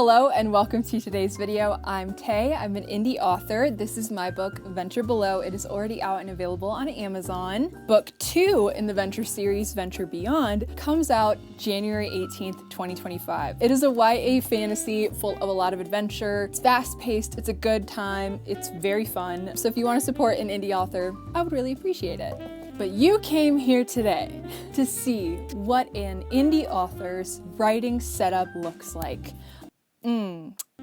Hello and welcome to today's video. I'm Tay. I'm an indie author. This is my book, Venture Below. It is already out and available on Amazon. Book 2 in the Venture series, Venture Beyond, comes out January 18th, 2025. It is a YA fantasy full of a lot of adventure. It's fast-paced, it's a good time, it's very fun. So if you want to support an indie author, I would really appreciate it. But you came here today to see what an indie author's writing setup looks like.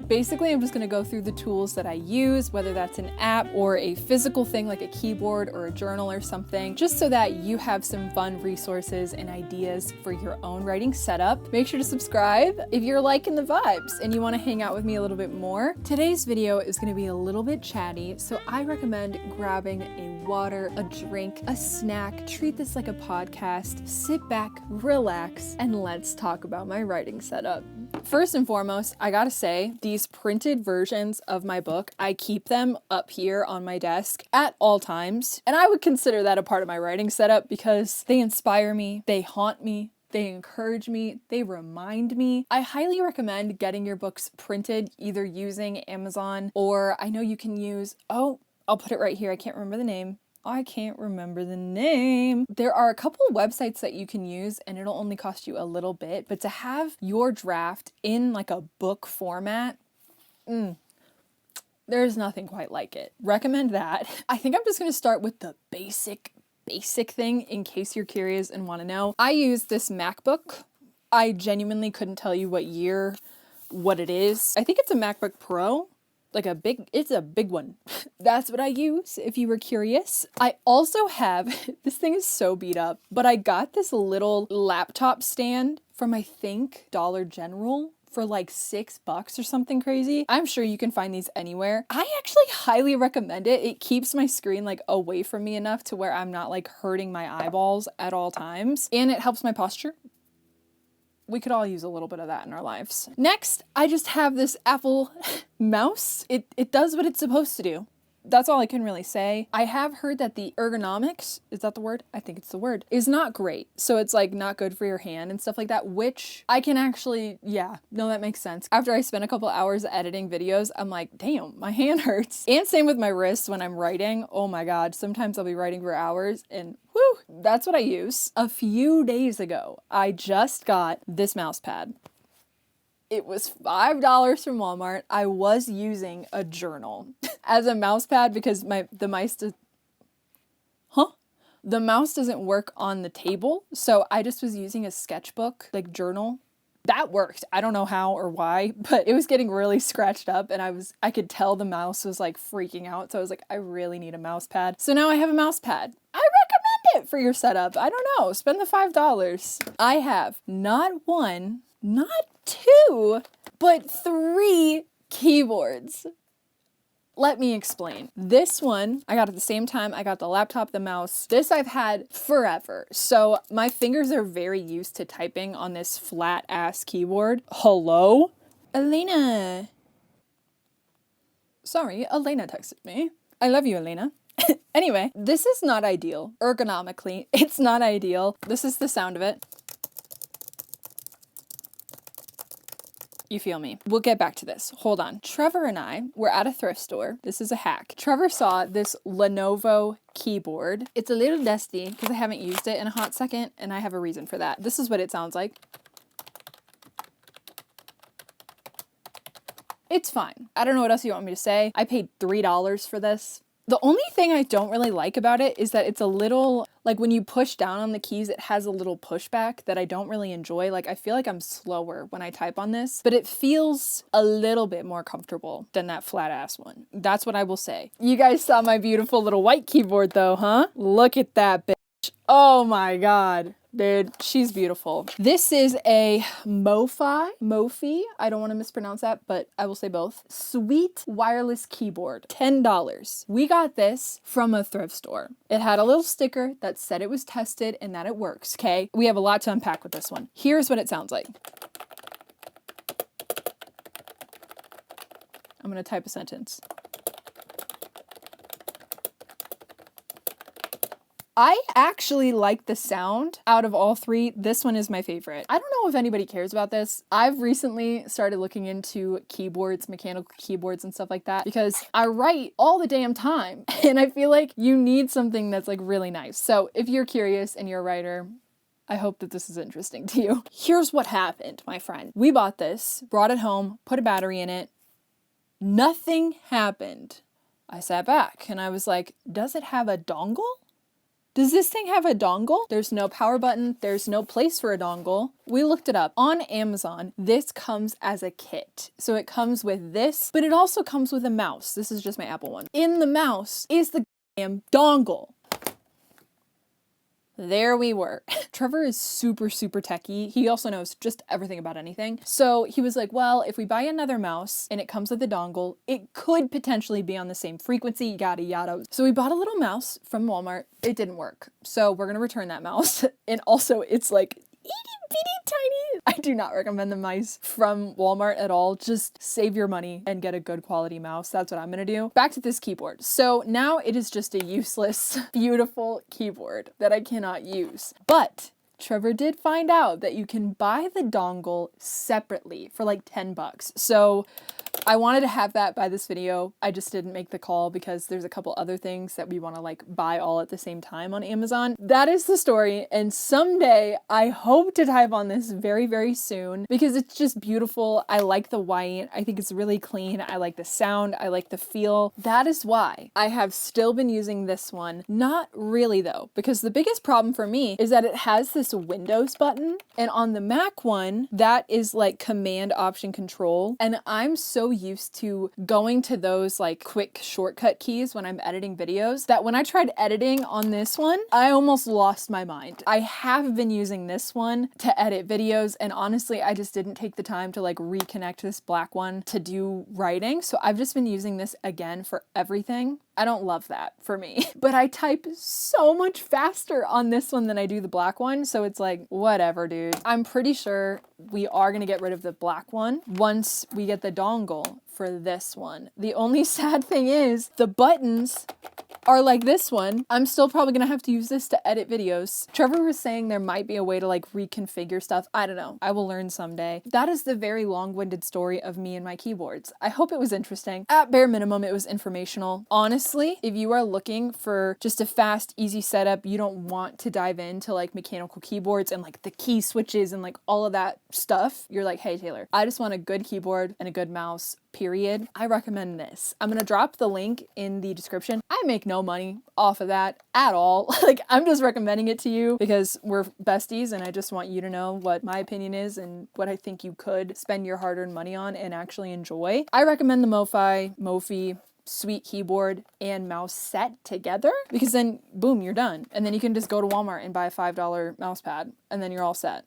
Basically, I'm just going to go through the tools that I use, whether that's an app or a physical thing like a keyboard or a journal or something, just so that you have some fun resources and ideas for your own writing setup. Make sure to subscribe if you're liking the vibes and you want to hang out with me a little bit more. Today's video is going to be a little bit chatty, so I recommend grabbing a water, a drink, a snack, treat this like a podcast, sit back, relax, and let's talk about my writing setup. First and foremost, I gotta say, these printed versions of my book, I keep them up here on my desk at all times, and I would consider that a part of my writing setup because they inspire me, they haunt me, they encourage me, they remind me. I highly recommend getting your books printed either using Amazon or I know you can use, I'll put it right here, I can't remember the name. There are a couple websites that you can use and it'll only cost you a little bit, but to have your draft in like a book format, there's nothing quite like it. Recommend that. I think I'm just gonna start with the basic thing in case you're curious and wanna know. I use this MacBook. I genuinely couldn't tell you what year, what it is. I think it's a MacBook Pro. It's a big one. That's what I use, if you were curious. I also have, this thing is so beat up, but I got this little laptop stand from, I think, Dollar General for like $6 or something crazy. I'm sure you can find these anywhere. I actually highly recommend it. It keeps my screen like away from me enough to where I'm not like hurting my eyeballs at all times. And it helps my posture. We could all use a little bit of that in our lives. Next, I just have this Apple mouse. It does what it's supposed to do. That's all I can really say. I have heard that the ergonomics, is that the word? I think it's the word, is not great. So it's like not good for your hand and stuff like that, which I can actually, that makes sense. After I spent a couple hours editing videos, I'm like, damn, my hand hurts. And same with my wrist when I'm writing. Oh my God, sometimes I'll be writing for hours and whew, that's what I use. A few days ago, I just got this mouse pad. It was $5 from Walmart. I was using a journal as a mouse pad because the mouse doesn't work on the table. So I just was using a sketchbook, like journal. That worked. I don't know how or why, but it was getting really scratched up and I could tell the mouse was like freaking out. So I was like, I really need a mouse pad. So now I have a mouse pad. I recommend it for your setup. I don't know, spend the $5. I have not one, not two, but 3 keyboards. Let me explain. This one, I got at the same time I got the laptop, the mouse. This I've had forever. So my fingers are very used to typing on this flat ass keyboard. Hello? Elena. Sorry, Elena texted me. I love you, Elena. Anyway, this is not ideal. Ergonomically, it's not ideal. This is the sound of it. You feel me? We'll get back to this. Hold on. Trevor and I were at a thrift store. This is a hack. Trevor saw this Lenovo keyboard. It's a little dusty because I haven't used it in a hot second, and I have a reason for that. This is what it sounds like. It's fine. I don't know what else you want me to say. I paid $3 for this. The only thing I don't really like about it is that it's a little, like when you push down on the keys, it has a little pushback that I don't really enjoy. Like I feel like I'm slower when I type on this, but it feels a little bit more comfortable than that flat ass one. That's what I will say. You guys saw my beautiful little white keyboard though, huh? Look at that bitch. Oh my God. Dude, she's beautiful. This is a Mofi. I don't want to mispronounce that, but I will say both. Sweet wireless keyboard, $10. We got this from a thrift store. It had a little sticker that said it was tested and that it works, okay? We have a lot to unpack with this one. Here's what it sounds like. I'm gonna type a sentence. I actually like the sound out of all three. This one is my favorite. I don't know if anybody cares about this. I've recently started looking into keyboards, mechanical keyboards and stuff like that, because I write all the damn time and I feel like you need something that's like really nice. So if you're curious and you're a writer, I hope that this is interesting to you. Here's what happened, my friend. We bought this, brought it home, put a battery in it. Nothing happened. I sat back and I was like, does it have a dongle? Does this thing have a dongle? There's no power button. There's no place for a dongle. We looked it up on Amazon. This comes as a kit. So it comes with this, but it also comes with a mouse. This is just my Apple one. In the mouse is the damn dongle. There we were. Trevor is super, super techie. He also knows just everything about anything. So he was like, well, if we buy another mouse and it comes with a dongle, it could potentially be on the same frequency, yada, yada. So we bought a little mouse from Walmart. It didn't work. So we're going to return that mouse. And also it's like itty tiny. I do not recommend the mice from Walmart at all. Just save your money and get a good quality mouse. That's what I'm gonna do. Back to this keyboard. So now it is just a useless, beautiful keyboard that I cannot use. But Trevor did find out that you can buy the dongle separately for like 10 bucks. So I wanted to have that by this video. I just didn't make the call because there's a couple other things that we want to like buy all at the same time on Amazon. That is the story. And someday I hope to dive on this very, very soon because it's just beautiful. I like the white. I think it's really clean. I like the sound. I like the feel. That is why I have still been using this one. Not really though, because the biggest problem for me is that it has this Windows button, and on the Mac one, that is like Command Option Control. And I'm so used to going to those like quick shortcut keys when I'm editing videos that when I tried editing on this one, I almost lost my mind. I have been using this one to edit videos, and honestly, I just didn't take the time to like reconnect this black one to do writing. So I've just been using this again for everything. I don't love that for me, but I type so much faster on this one than I do the black one. So it's like, whatever, dude. I'm pretty sure we are going to get rid of the black one once we get the dongle for this one. The only sad thing is the buttons are like this one. I'm still probably gonna have to use this to edit videos. Trevor was saying there might be a way to like reconfigure stuff. I don't know. I will learn someday. That is the very long-winded story of me and my keyboards. I hope it was interesting. At bare minimum, it was informational. Honestly, if you are looking for just a fast, easy setup, you don't want to dive into like mechanical keyboards and like the key switches and like all of that stuff. You're like, hey, Taylor, I just want a good keyboard and a good mouse. Period. I recommend this. I'm gonna drop the link in the description. I make no money off of that at all. Like, I'm just recommending it to you because we're besties and I just want you to know what my opinion is and what I think you could spend your hard-earned money on and actually enjoy. I recommend the Mofi Sweet keyboard and mouse set together because then boom, you're done. And then you can just go to Walmart and buy a $5 mouse pad and then you're all set.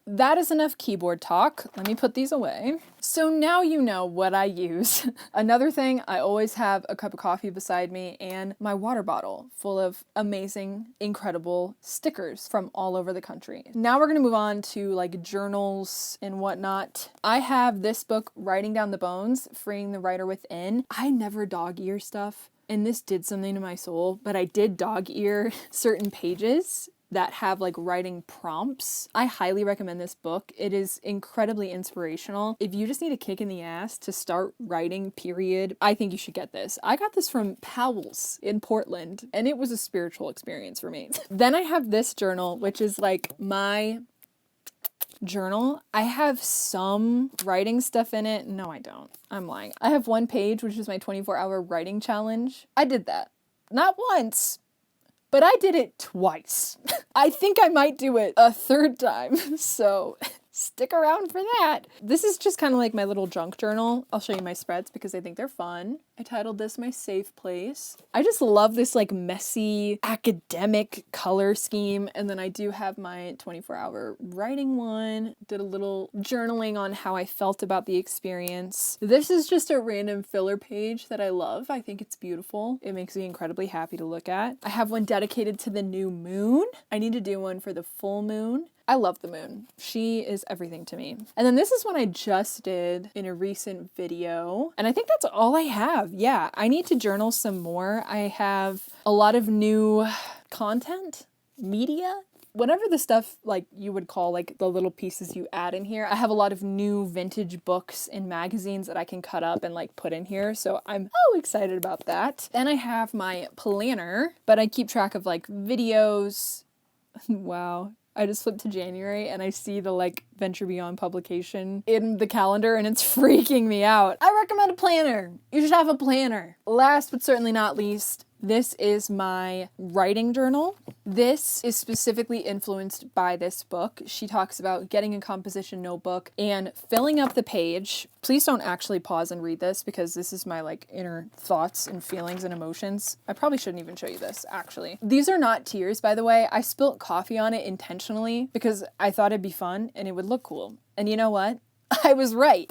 That is enough keyboard talk. Let me put these away. So now you know what I use. Another thing, I always have a cup of coffee beside me and my water bottle full of amazing, incredible stickers from all over the country. Now we're gonna move on to like journals and whatnot. I have this book, Writing Down the Bones, Freeing the Writer Within. I never dog ear stuff, and this did something to my soul, but I did dog ear certain pages that have like writing prompts. I highly recommend this book. It is incredibly inspirational. If you just need a kick in the ass to start writing, period, I think you should get this. I got this from Powell's in Portland, and it was a spiritual experience for me. Then I have this journal, which is like my journal. I have some writing stuff in it. No, I don't. I'm lying. I have one page, which is my 24-hour writing challenge. I did that. Not once, but I did it twice. I think I might do it a third time, so stick around for that. This is just kind of like my little junk journal. I'll show you my spreads because I think they're fun. I titled this My Safe Place. I just love this like messy academic color scheme. And then I do have my 24-hour writing one. Did a little journaling on how I felt about the experience. This is just a random filler page that I love. I think it's beautiful. It makes me incredibly happy to look at. I have one dedicated to the new moon. I need to do one for the full moon. I love the moon. She is everything to me. And then this is one I just did in a recent video. And I think that's all I have. Yeah, I need to journal some more. I have a lot of new content media. Whatever the stuff like you would call like the little pieces you add in here. I have a lot of new vintage books and magazines that I can cut up and like put in here. So I'm excited about that. Then I have my planner, but I keep track of like videos. Wow. I just flipped to January and I see the like Venture Beyond publication in the calendar and it's freaking me out. I recommend a planner. You should have a planner. Last but certainly not least, this is my writing journal. This is specifically influenced by this book. She talks about getting a composition notebook and filling up the page. Please don't actually pause and read this because this is my like inner thoughts and feelings and emotions. I probably shouldn't even show you this actually. These are not tears, by the way. I spilt coffee on it intentionally because I thought it'd be fun and it would look cool. And you know what? I was right.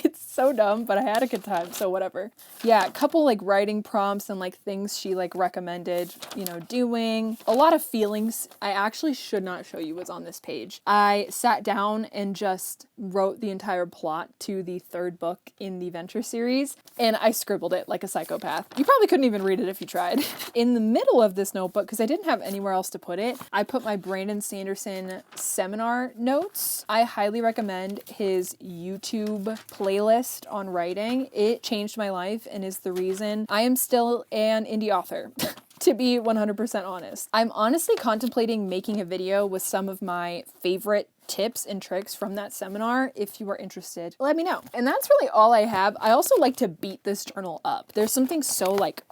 It's so dumb, but I had a good time, so whatever. Yeah, a couple like writing prompts and like things she like recommended, you know, doing. A lot of feelings I actually should not show you what's on this page. I sat down and just wrote the entire plot to the third book in the Venture series, and I scribbled it like a psychopath. You probably couldn't even read it if you tried. In the middle of this notebook, because I didn't have anywhere else to put it, I put my Brandon Sanderson seminar notes. I highly recommend his YouTube playlist on writing. It changed my life and is the reason I am still an indie author. To be 100% honest. I'm honestly contemplating making a video with some of my favorite tips and tricks from that seminar. If you are interested, let me know. And that's really all I have. I also like to beat this journal up. There's something so like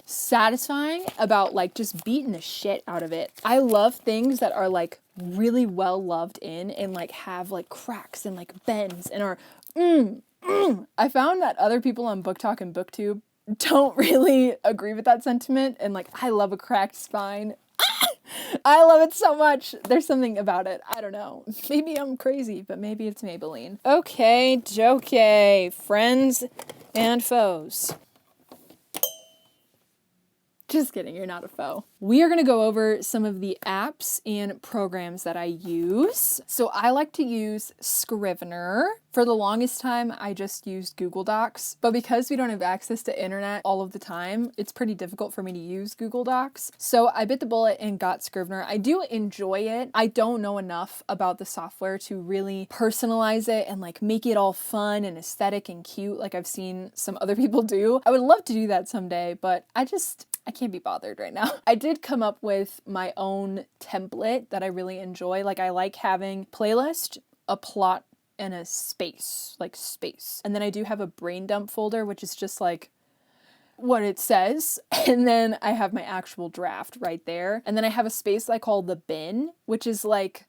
satisfying about like just beating the shit out of it. I love things that are like really well loved in and like have like cracks and like bends and are I found that other people on Book Talk and BookTube don't really agree with that sentiment, and like I love a cracked spine. I love it so much. There's something about it. I don't know. Maybe I'm crazy, but maybe it's Maybelline. Okay, jokey, friends and foes. Just kidding, you're not a foe. We are going to go over some of the apps and programs that I use. So I like to use Scrivener. For the longest time, I just used Google Docs, but because we don't have access to internet all of the time, it's pretty difficult for me to use Google Docs. So I bit the bullet and got Scrivener. I do enjoy it. I don't know enough about the software to really personalize it and like make it all fun and aesthetic and cute like I've seen some other people do. I would love to do that someday, but I can't be bothered right now. I did come up with my own template that I really enjoy. Like I like having playlist, a plot, and a space, like space. And then I do have a brain dump folder, which is just like what it says. And then I have my actual draft right there. And then I have a space I call the bin, which is like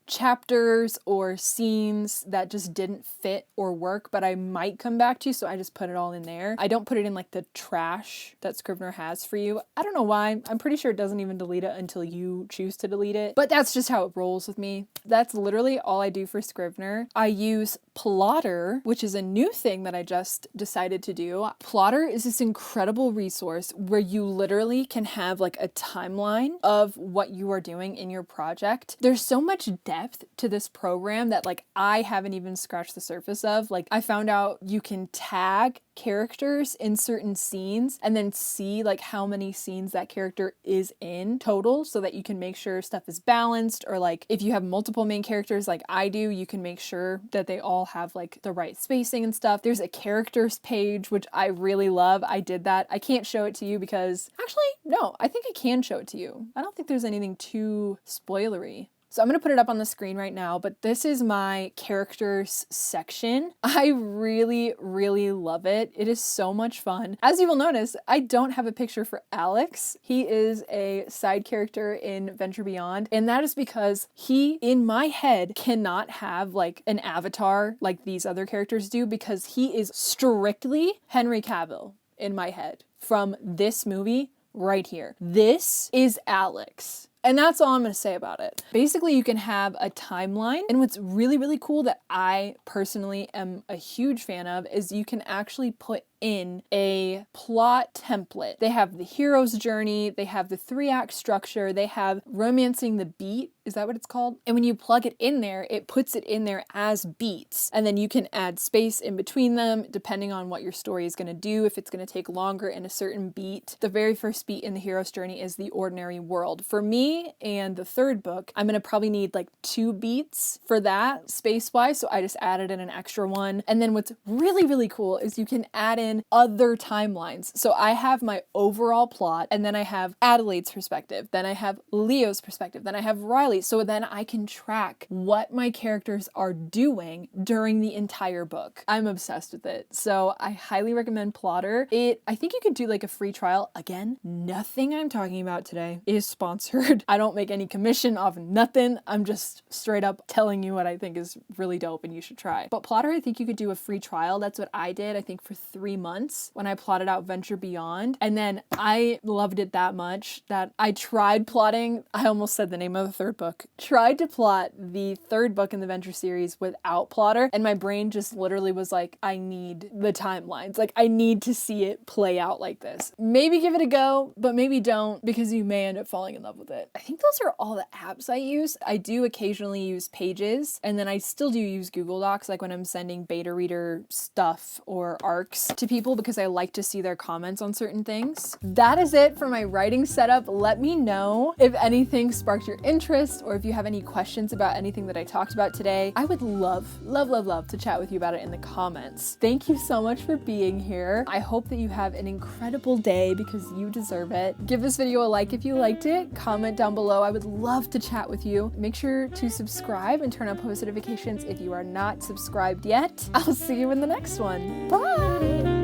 chapters or scenes that just didn't fit or work, but I might come back to, so I just put it all in there. I don't put it in like the trash that Scrivener has for you. I don't know why. I'm pretty sure it doesn't even delete it until you choose to delete it, but that's just how it rolls with me. That's literally all I do for Scrivener. I use plottr, which is a new thing that I just decided to do. Plottr is this incredible resource where you literally can have like a timeline of what you are doing in your project. There's so much depth to this program that like I haven't even scratched the surface of. Like I found out you can tag characters in certain scenes and then see like how many scenes that character is in total so that you can make sure stuff is balanced, or like if you have multiple main characters like I do, you can make sure that they all have like the right spacing and stuff. There's a characters page, which I really love. I did that. I can't show it to you because actually, no, I think I can show it to you. I don't think there's anything too spoilery. So I'm going to put it up on the screen right now, but this is my characters section. I really, really love it. It is so much fun. As you will notice, I don't have a picture for Alex. He is a side character in Venture Beyond, and that is because he, in my head, cannot have like an avatar like these other characters do because he is strictly Henry Cavill in my head from this movie right here. This is Alex. And that's all I'm going to say about it. Basically, you can have a timeline. And what's really, really cool that I personally am a huge fan of is you can actually put in a plot template. They have the hero's journey, they have the 3-act structure, they have romancing the beat. Is that what it's called? And when you plug it in there, it puts it in there as beats. And then you can add space in between them depending on what your story is going to do, if it's going to take longer in a certain beat. The very first beat in the hero's journey is the ordinary world. For me and the third book, I'm going to probably need like 2 beats for that space-wise, so I just added in an extra one. And then what's really, really cool is you can add in other timelines. So I have my overall plot, and then I have Adelaide's perspective, then I have Leo's perspective, then I have Riley's. So then I can track what my characters are doing during the entire book. I'm obsessed with it. So I highly recommend Plottr. I think you could do like a free trial. Again, nothing I'm talking about today is sponsored. I don't make any commission off nothing. I'm just straight up telling you what I think is really dope and you should try. But Plottr, I think you could do a free trial. That's what I did, I think, for 3 months when I plotted out Venture Beyond. And then I loved it that much that I tried plotting. I almost said the name of the third book. Tried to plot the third book in the Venture series without Plottr, and my brain just literally was like, I need the timelines. Like, I need to see it play out like this. Maybe give it a go, but maybe don't, because you may end up falling in love with it. I think those are all the apps I use. I do occasionally use Pages, and then I still do use Google Docs, like when I'm sending beta reader stuff or arcs to people, because I like to see their comments on certain things. That is it for my writing setup. Let me know if anything sparked your interest, or if you have any questions about anything that I talked about today. I would love, love, love, love to chat with you about it in the comments. Thank you so much for being here. I hope that you have an incredible day because you deserve it. Give this video a like if you liked it. Comment down below. I would love to chat with you. Make sure to subscribe and turn on post notifications if you are not subscribed yet. I'll see you in the next one. Bye!